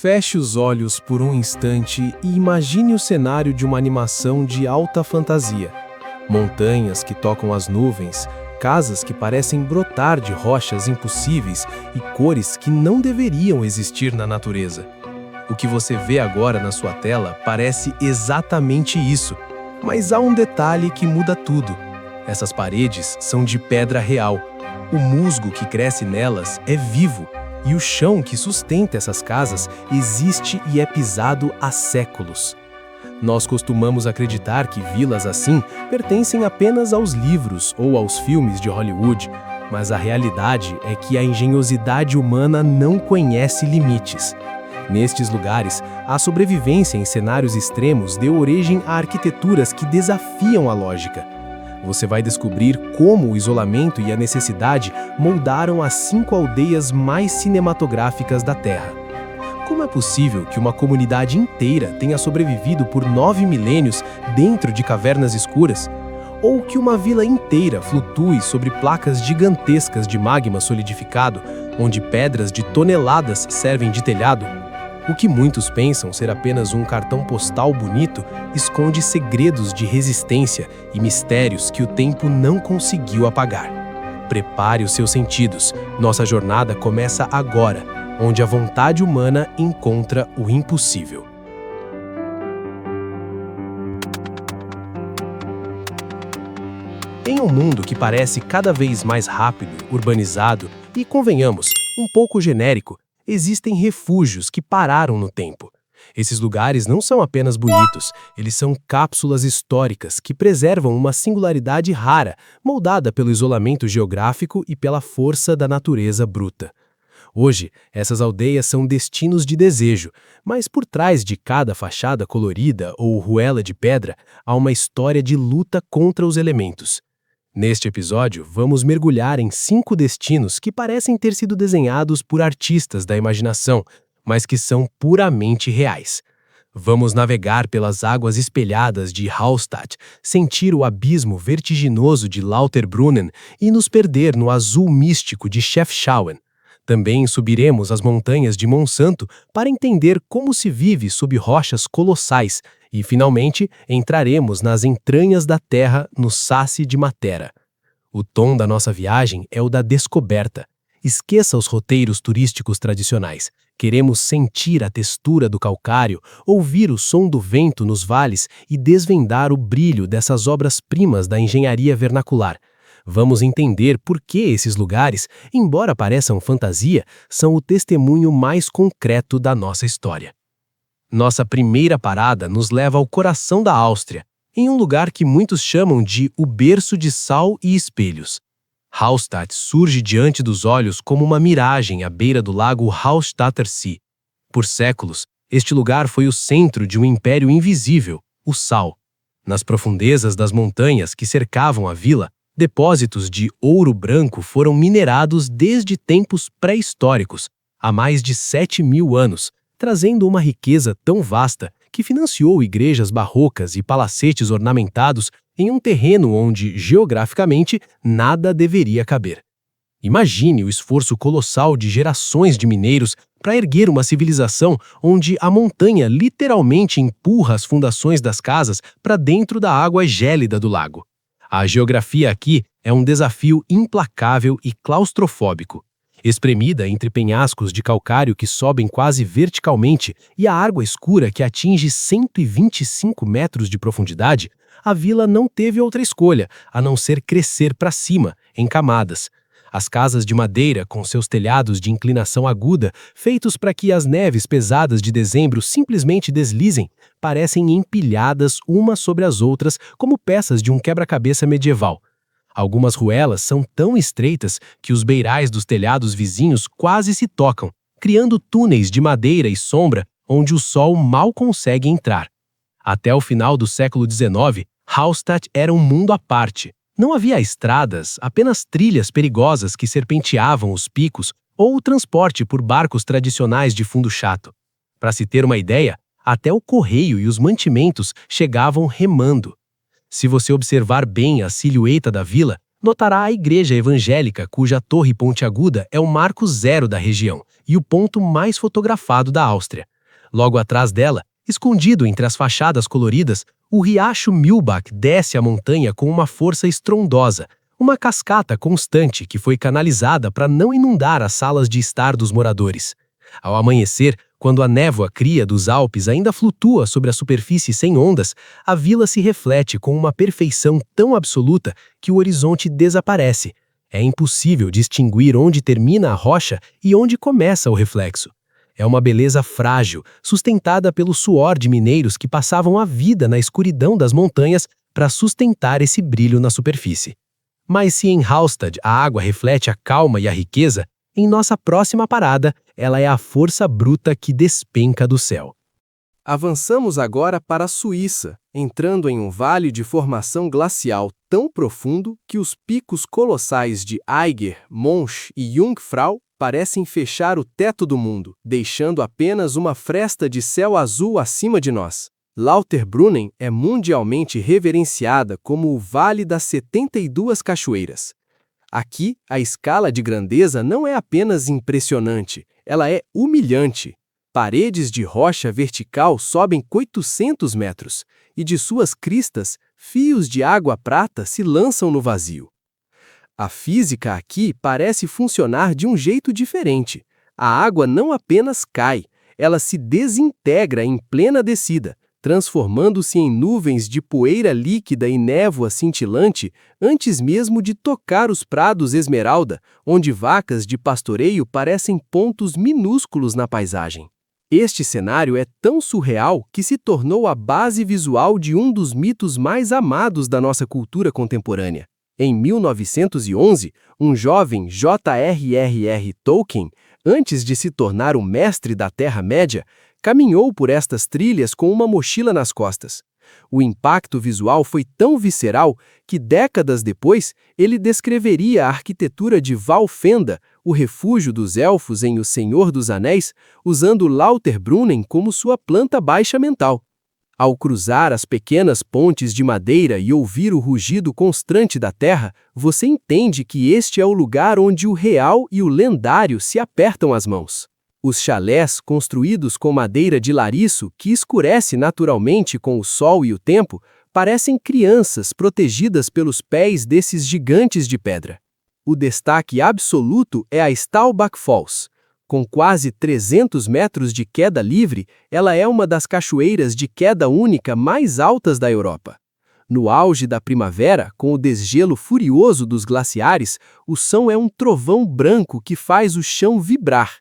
Feche os olhos por um instante e imagine o cenário de uma animação de alta fantasia. Montanhas que tocam as nuvens, casas que parecem brotar de rochas impossíveis e cores que não deveriam existir na natureza. O que você vê agora na sua tela parece exatamente isso, mas há um detalhe que muda tudo. Essas paredes são de pedra real. O musgo que cresce nelas é vivo. E o chão que sustenta essas casas existe e é pisado há séculos. Nós costumamos acreditar que vilas assim pertencem apenas aos livros ou aos filmes de Hollywood, mas a realidade é que a engenhosidade humana não conhece limites. Nestes lugares, a sobrevivência em cenários extremos deu origem a arquiteturas que desafiam a lógica. Você vai descobrir como o isolamento e a necessidade moldaram as 5 aldeias mais cinematográficas da Terra. Como é possível que uma comunidade inteira tenha sobrevivido por 9 milênios dentro de cavernas escuras? Ou que uma vila inteira flutue sobre placas gigantescas de magma solidificado, onde pedras de toneladas servem de telhado? O que muitos pensam ser apenas um cartão postal bonito esconde segredos de resistência e mistérios que o tempo não conseguiu apagar. Prepare os seus sentidos. Nossa jornada começa agora, onde a vontade humana encontra o impossível. Em um mundo que parece cada vez mais rápido, urbanizado e, convenhamos, um pouco genérico, existem refúgios que pararam no tempo. Esses lugares não são apenas bonitos, eles são cápsulas históricas que preservam uma singularidade rara, moldada pelo isolamento geográfico e pela força da natureza bruta. Hoje, essas aldeias são destinos de desejo, mas por trás de cada fachada colorida ou ruela de pedra, há uma história de luta contra os elementos. Neste episódio, vamos mergulhar em 5 destinos que parecem ter sido desenhados por artistas da imaginação, mas que são puramente reais. Vamos navegar pelas águas espelhadas de Hallstatt, sentir o abismo vertiginoso de Lauterbrunnen e nos perder no azul místico de Chefchaouen. Também subiremos as montanhas de Monsanto para entender como se vive sob rochas colossais e, finalmente, entraremos nas entranhas da Terra no Saci de Matera. O tom da nossa viagem é o da descoberta. Esqueça os roteiros turísticos tradicionais. Queremos sentir a textura do calcário, ouvir o som do vento nos vales e desvendar o brilho dessas obras-primas da engenharia vernacular. Vamos entender por que esses lugares, embora pareçam fantasia, são o testemunho mais concreto da nossa história. Nossa primeira parada nos leva ao coração da Áustria, em um lugar que muitos chamam de o berço de sal e espelhos. Hallstatt surge diante dos olhos como uma miragem à beira do lago Hallstatter See. Por séculos, este lugar foi o centro de um império invisível, o sal. Nas profundezas das montanhas que cercavam a vila, depósitos de ouro branco foram minerados desde tempos pré-históricos, há mais de 7.000 anos, trazendo uma riqueza tão vasta que financiou igrejas barrocas e palacetes ornamentados em um terreno onde, geograficamente, nada deveria caber. Imagine o esforço colossal de gerações de mineiros para erguer uma civilização onde a montanha literalmente empurra as fundações das casas para dentro da água gélida do lago. A geografia aqui é um desafio implacável e claustrofóbico. Espremida entre penhascos de calcário que sobem quase verticalmente e a água escura que atinge 125 metros de profundidade, a vila não teve outra escolha a não ser crescer para cima, em camadas. As casas de madeira, com seus telhados de inclinação aguda, feitos para que as neves pesadas de dezembro simplesmente deslizem, parecem empilhadas umas sobre as outras como peças de um quebra-cabeça medieval. Algumas ruelas são tão estreitas que os beirais dos telhados vizinhos quase se tocam, criando túneis de madeira e sombra onde o sol mal consegue entrar. Até o final do século XIX, Hallstatt era um mundo à parte. Não havia estradas, apenas trilhas perigosas que serpenteavam os picos ou o transporte por barcos tradicionais de fundo chato. Para se ter uma ideia, até o correio e os mantimentos chegavam remando. Se você observar bem a silhueta da vila, notará a igreja evangélica cuja torre pontiaguda é o marco zero da região, e o ponto mais fotografado da Áustria. Logo atrás dela, escondido entre as fachadas coloridas, o riacho Mühlbach desce a montanha com uma força estrondosa, uma cascata constante que foi canalizada para não inundar as salas de estar dos moradores. Ao amanhecer, quando a névoa cria dos Alpes ainda flutua sobre a superfície sem ondas, a vila se reflete com uma perfeição tão absoluta que o horizonte desaparece. É impossível distinguir onde termina a rocha e onde começa o reflexo. É uma beleza frágil, sustentada pelo suor de mineiros que passavam a vida na escuridão das montanhas para sustentar esse brilho na superfície. Mas se em Hallstatt a água reflete a calma e a riqueza, em nossa próxima parada, ela é a força bruta que despenca do céu. Avançamos agora para a Suíça, entrando em um vale de formação glacial tão profundo que os picos colossais de Eiger, Monch e Jungfrau parecem fechar o teto do mundo, deixando apenas uma fresta de céu azul acima de nós. Lauterbrunnen é mundialmente reverenciada como o Vale das 72 Cachoeiras. Aqui, a escala de grandeza não é apenas impressionante, ela é humilhante. Paredes de rocha vertical sobem 800 metros, e de suas cristas, fios de água prata se lançam no vazio. A física aqui parece funcionar de um jeito diferente. A água não apenas cai, ela se desintegra em plena descida, transformando-se em nuvens de poeira líquida e névoa cintilante antes mesmo de tocar os prados esmeralda, onde vacas de pastoreio parecem pontos minúsculos na paisagem. Este cenário é tão surreal que se tornou a base visual de um dos mitos mais amados da nossa cultura contemporânea. Em 1911, um jovem J.R.R. Tolkien, antes de se tornar o mestre da Terra-média, caminhou por estas trilhas com uma mochila nas costas. O impacto visual foi tão visceral que, décadas depois, ele descreveria a arquitetura de Valfenda, o refúgio dos elfos em O Senhor dos Anéis, usando Lauterbrunnen como sua planta baixa mental. Ao cruzar as pequenas pontes de madeira e ouvir o rugido constante da terra, você entende que este é o lugar onde o real e o lendário se apertam as mãos. Os chalés, construídos com madeira de lariço, que escurece naturalmente com o sol e o tempo, parecem crianças protegidas pelos pés desses gigantes de pedra. O destaque absoluto é a Staubach Falls. Com quase 300 metros de queda livre, ela é uma das cachoeiras de queda única mais altas da Europa. No auge da primavera, com o desgelo furioso dos glaciares, o som é um trovão branco que faz o chão vibrar.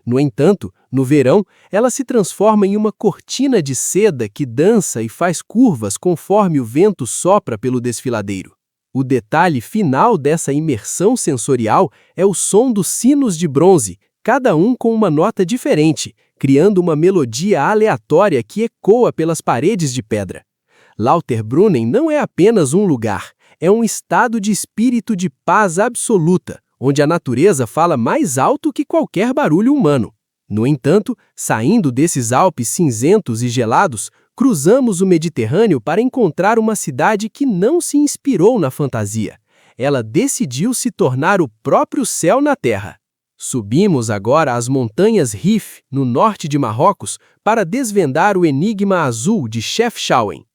No entanto, no verão, ela se transforma em uma cortina de seda que dança e faz curvas conforme o vento sopra pelo desfiladeiro. O detalhe final dessa imersão sensorial é o som dos sinos de bronze, cada um com uma nota diferente, criando uma melodia aleatória que ecoa pelas paredes de pedra. Lauterbrunnen não é apenas um lugar, é um estado de espírito de paz absoluta, onde a natureza fala mais alto que qualquer barulho humano. No entanto, saindo desses Alpes cinzentos e gelados, cruzamos o Mediterrâneo para encontrar uma cidade que não se inspirou na fantasia. Ela decidiu se tornar o próprio céu na terra. Subimos agora as montanhas Rif, no norte de Marrocos, para desvendar o enigma azul de Chefchaouen.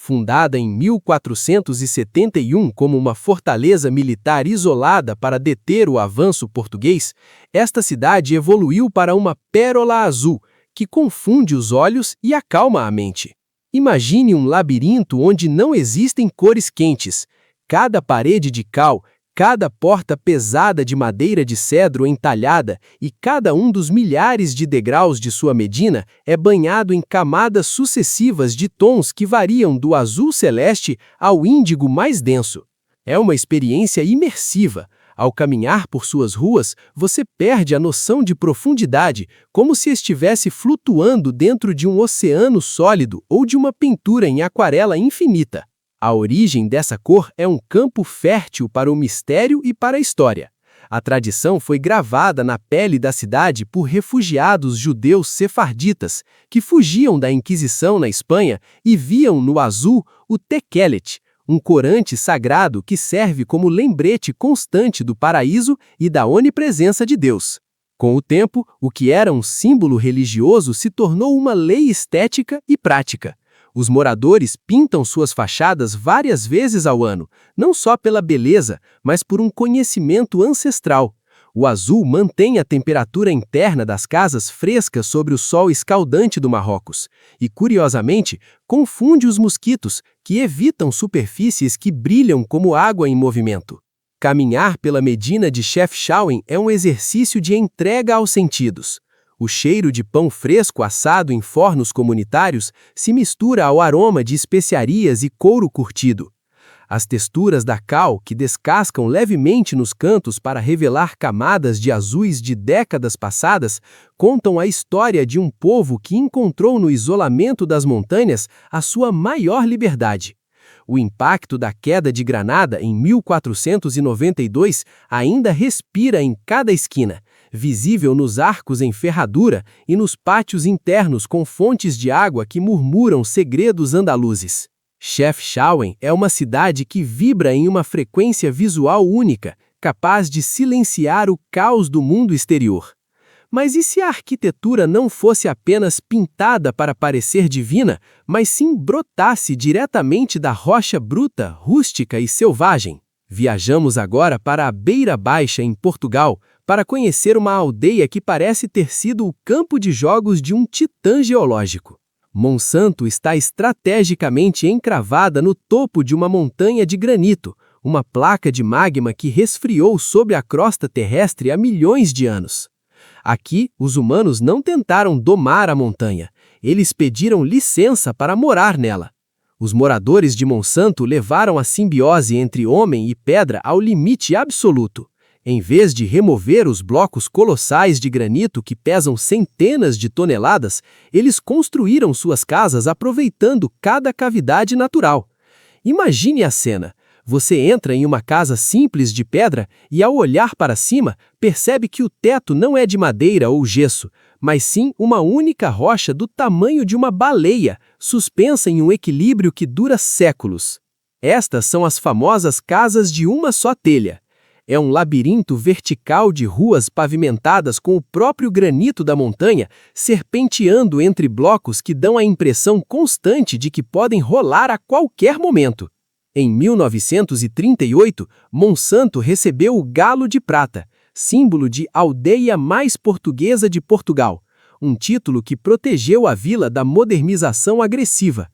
Fundada em 1471 como uma fortaleza militar isolada para deter o avanço português, esta cidade evoluiu para uma pérola azul, que confunde os olhos e acalma a mente. Imagine um labirinto onde não existem cores quentes. Cada parede de cal, cada porta pesada de madeira de cedro entalhada e cada um dos milhares de degraus de sua medina é banhado em camadas sucessivas de tons que variam do azul celeste ao índigo mais denso. É uma experiência imersiva. Ao caminhar por suas ruas, você perde a noção de profundidade, como se estivesse flutuando dentro de um oceano sólido ou de uma pintura em aquarela infinita. A origem dessa cor é um campo fértil para o mistério e para a história. A tradição foi gravada na pele da cidade por refugiados judeus sefarditas, que fugiam da Inquisição na Espanha e viam no azul o Tekelet, um corante sagrado que serve como lembrete constante do paraíso e da onipresença de Deus. Com o tempo, o que era um símbolo religioso se tornou uma lei estética e prática. Os moradores pintam suas fachadas várias vezes ao ano, não só pela beleza, mas por um conhecimento ancestral. O azul mantém a temperatura interna das casas fresca sobre o sol escaldante do Marrocos e, curiosamente, confunde os mosquitos, que evitam superfícies que brilham como água em movimento. Caminhar pela Medina de Chefchaouen é um exercício de entrega aos sentidos. O cheiro de pão fresco assado em fornos comunitários se mistura ao aroma de especiarias e couro curtido. As texturas da cal, que descascam levemente nos cantos para revelar camadas de azuis de décadas passadas, contam a história de um povo que encontrou no isolamento das montanhas a sua maior liberdade. O impacto da queda de Granada em 1492 ainda respira em cada esquina, visível nos arcos em ferradura e nos pátios internos com fontes de água que murmuram segredos andaluzes. Chefchaouen é uma cidade que vibra em uma frequência visual única, capaz de silenciar o caos do mundo exterior. Mas e se a arquitetura não fosse apenas pintada para parecer divina, mas sim brotasse diretamente da rocha bruta, rústica e selvagem? Viajamos agora para a Beira Baixa, em Portugal, para conhecer uma aldeia que parece ter sido o campo de jogos de um titã geológico. Monsanto está estrategicamente encravada no topo de uma montanha de granito, uma placa de magma que resfriou sob a crosta terrestre há milhões de anos. Aqui, os humanos não tentaram domar a montanha, eles pediram licença para morar nela. Os moradores de Monsanto levaram a simbiose entre homem e pedra ao limite absoluto. Em vez de remover os blocos colossais de granito que pesam centenas de toneladas, eles construíram suas casas aproveitando cada cavidade natural. Imagine a cena. Você entra em uma casa simples de pedra e, ao olhar para cima, percebe que o teto não é de madeira ou gesso, mas sim uma única rocha do tamanho de uma baleia, suspensa em um equilíbrio que dura séculos. Estas são as famosas casas de uma só telha. É um labirinto vertical de ruas pavimentadas com o próprio granito da montanha, serpenteando entre blocos que dão a impressão constante de que podem rolar a qualquer momento. Em 1938, Monsanto recebeu o Galo de Prata, símbolo de aldeia mais portuguesa de Portugal, um título que protegeu a vila da modernização agressiva.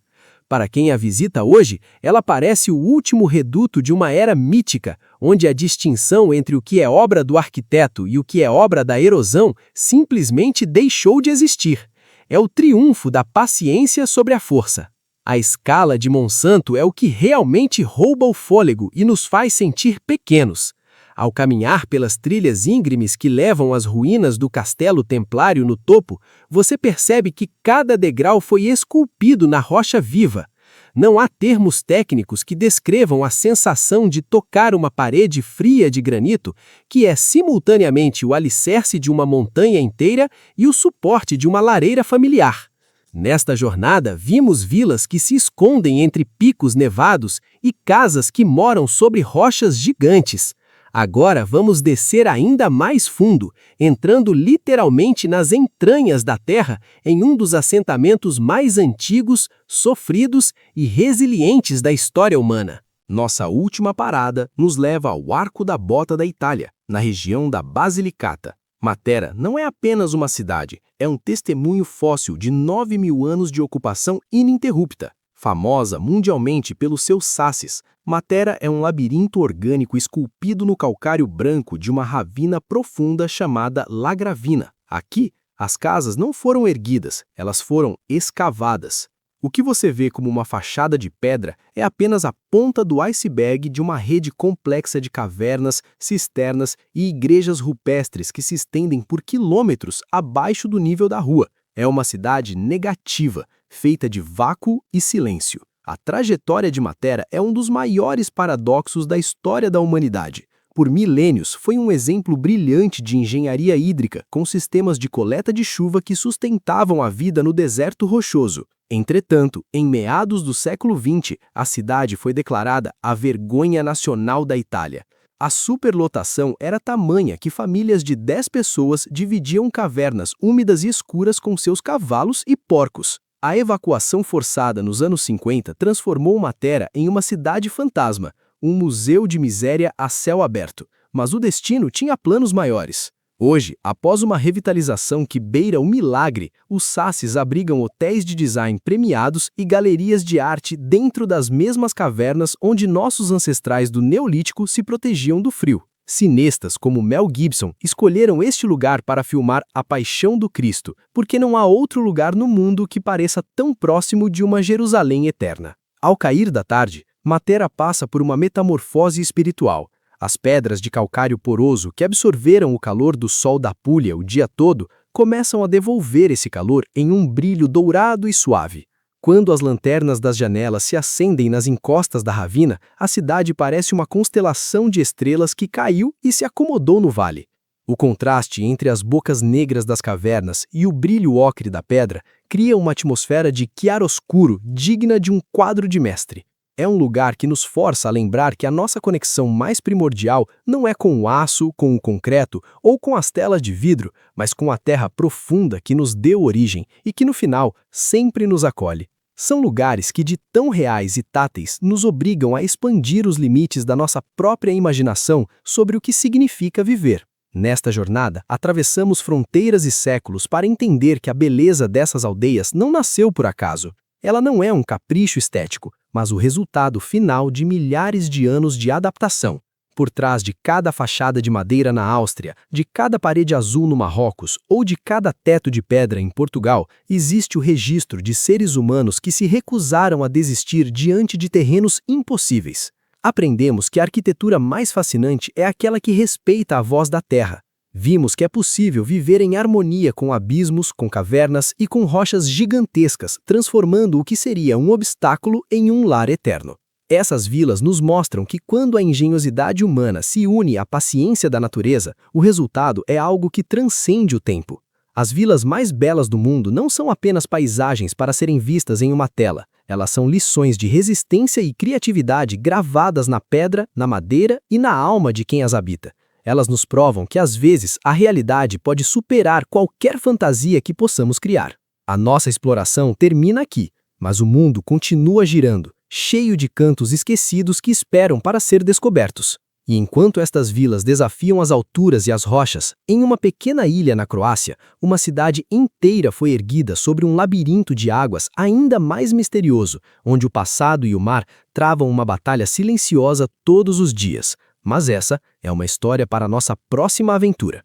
Para quem a visita hoje, ela parece o último reduto de uma era mítica, onde a distinção entre o que é obra do arquiteto e o que é obra da erosão simplesmente deixou de existir. É o triunfo da paciência sobre a força. A escala de Monsanto é o que realmente rouba o fôlego e nos faz sentir pequenos. Ao caminhar pelas trilhas íngremes que levam às ruínas do castelo templário no topo, você percebe que cada degrau foi esculpido na rocha viva. Não há termos técnicos que descrevam a sensação de tocar uma parede fria de granito, que é simultaneamente o alicerce de uma montanha inteira e o suporte de uma lareira familiar. Nesta jornada, vimos vilas que se escondem entre picos nevados e casas que moram sobre rochas gigantes. Agora vamos descer ainda mais fundo, entrando literalmente nas entranhas da terra em um dos assentamentos mais antigos, sofridos e resilientes da história humana. Nossa última parada nos leva ao Arco da Bota da Itália, na região da Basilicata. Matera não é apenas uma cidade, é um testemunho fóssil de 9.000 anos de ocupação ininterrupta. Famosa mundialmente pelos seus sassis, Matera é um labirinto orgânico esculpido no calcário branco de uma ravina profunda chamada La Gravina. Aqui, as casas não foram erguidas, elas foram escavadas. O que você vê como uma fachada de pedra é apenas a ponta do iceberg de uma rede complexa de cavernas, cisternas e igrejas rupestres que se estendem por quilômetros abaixo do nível da rua. É uma cidade negativa, feita de vácuo e silêncio. A trajetória de Matera é um dos maiores paradoxos da história da humanidade. Por milênios, foi um exemplo brilhante de engenharia hídrica, com sistemas de coleta de chuva que sustentavam a vida no deserto rochoso. Entretanto, em meados do século XX, a cidade foi declarada a vergonha nacional da Itália. A superlotação era tamanha que famílias de 10 pessoas dividiam cavernas úmidas e escuras com seus cavalos e porcos. A evacuação forçada nos anos 50 transformou Matera em uma cidade fantasma, um museu de miséria a céu aberto. Mas o destino tinha planos maiores. Hoje, após uma revitalização que beira o milagre, os Sassis abrigam hotéis de design premiados e galerias de arte dentro das mesmas cavernas onde nossos ancestrais do Neolítico se protegiam do frio. Cineastas como Mel Gibson escolheram este lugar para filmar A Paixão do Cristo, porque não há outro lugar no mundo que pareça tão próximo de uma Jerusalém eterna. Ao cair da tarde, Matera passa por uma metamorfose espiritual. As pedras de calcário poroso que absorveram o calor do sol da Puglia o dia todo começam a devolver esse calor em um brilho dourado e suave. Quando as lanternas das janelas se acendem nas encostas da ravina, a cidade parece uma constelação de estrelas que caiu e se acomodou no vale. O contraste entre as bocas negras das cavernas e o brilho ocre da pedra cria uma atmosfera de chiaroscuro digna de um quadro de mestre. É um lugar que nos força a lembrar que a nossa conexão mais primordial não é com o aço, com o concreto ou com as telas de vidro, mas com a terra profunda que nos deu origem e que, no final, sempre nos acolhe. São lugares que, de tão reais e táteis, nos obrigam a expandir os limites da nossa própria imaginação sobre o que significa viver. Nesta jornada, atravessamos fronteiras e séculos para entender que a beleza dessas aldeias não nasceu por acaso. Ela não é um capricho estético, mas o resultado final de milhares de anos de adaptação. Por trás de cada fachada de madeira na Áustria, de cada parede azul no Marrocos ou de cada teto de pedra em Portugal, existe o registro de seres humanos que se recusaram a desistir diante de terrenos impossíveis. Aprendemos que a arquitetura mais fascinante é aquela que respeita a voz da terra. Vimos que é possível viver em harmonia com abismos, com cavernas e com rochas gigantescas, transformando o que seria um obstáculo em um lar eterno. Essas vilas nos mostram que quando a engenhosidade humana se une à paciência da natureza, o resultado é algo que transcende o tempo. As vilas mais belas do mundo não são apenas paisagens para serem vistas em uma tela. Elas são lições de resistência e criatividade gravadas na pedra, na madeira e na alma de quem as habita. Elas nos provam que, às vezes, a realidade pode superar qualquer fantasia que possamos criar. A nossa exploração termina aqui, mas o mundo continua girando, cheio de cantos esquecidos que esperam para ser descobertos. E enquanto estas vilas desafiam as alturas e as rochas, em uma pequena ilha na Croácia, uma cidade inteira foi erguida sobre um labirinto de águas ainda mais misterioso, onde o passado e o mar travam uma batalha silenciosa todos os dias. Mas essa é uma história para a nossa próxima aventura.